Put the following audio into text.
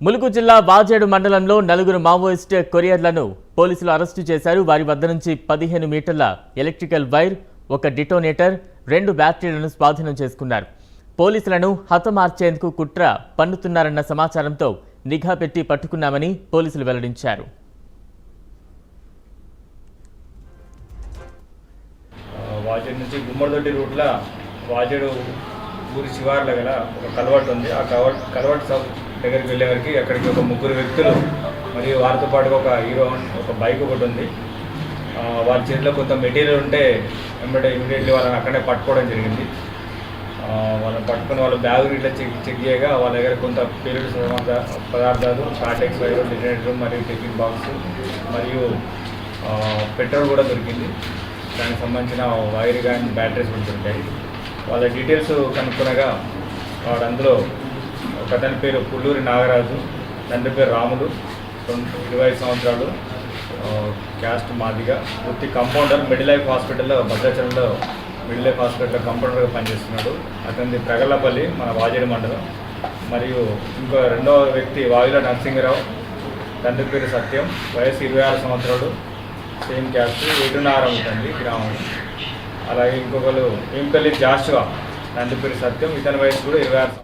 ములుగు జిల్లా వాజేడు మండలంలో నలుగురు మావోయిస్ట్ కొరియర్లను పోలీసులు అరెస్టు చేశారు. వారి వద్ద నుంచి 15 మీటర్ల ఎలక్ట్రికల్ వైర్, ఒక డిటోనేటర్, 2 బ్యాటరీలను స్వాధీనం చేసుకున్నారు. పోలీసులను హతమార్చేందుకు కుట్ర పన్నుతున్నారన్న సమాచారంతో నిఘా పెట్టి పట్టుకున్నామని పోలీసులు వెల్లడించారు. వాజేడు నుంచి గుమ్మడిదొడ్డి రూట్లో వాజేడు ఊరి శివార్ల గల ఒక కలవట్ ఉంది. ఆ కలవట్ దగ్గరికి వెళ్ళే వరకు అక్కడికి ఒక 3 వ్యక్తులు మరియు వారితో పాటు ఒక హీరో ఒక బైక్ ఒకటి ఉంది. వారి చేతిలో కొంత మెటీరియల్ ఉంటే ఇమీడియట్లీ వాళ్ళని అక్కడే పట్టుకోవడం జరిగింది. వాళ్ళని పట్టుకుని వాళ్ళ బ్యాగ్ ఇట్లా చెక్ చేయగా వాళ్ళ దగ్గర కొంత పేలుడు పదార్థాలు, కార్టెక్స్ వైర్, డిటోనేటర్ మరియు టిఫిన్ బాక్స్ మరియు పెట్రోల్ కూడా దొరికింది. దానికి సంబంధించిన వైర్ కానీ బ్యాటరీస్ కూడా దొరికాయి. వాళ్ళ డీటెయిల్స్ కనుక్కునగా వాడు అందులో ఒక అతని పేరు పుల్లూరి నాగరాజు, తండ్రి పేరు రాములు, 25 సంవత్సరాలు, క్యాస్ట్ మాదిగా, వృత్తి కంపౌండర్, మిడిల్ లైఫ్ హాస్పిటల్లో భద్రాచలంలో మిడిల్ లైఫ్ హాస్పిటల్లో కంపౌండర్గా పనిచేస్తున్నాడు. అతనిది ప్రగల్లపల్లి, మన వాజేడు మండలం. మరియు ఇంకో రెండవ వ్యక్తి వాయుల నరసింహరావు, తండ్రి పేరు సత్యం, వయసు 26 సంవత్సరాలు, సేమ్ క్యాస్ట్, ఏటునారం ఉంటుంది గ్రామం. అలాగే ఇంకొకరు ఏంపల్లి జాషువా, తండ్రి పేరు సత్యం, ఇతని వయసు కూడా 26.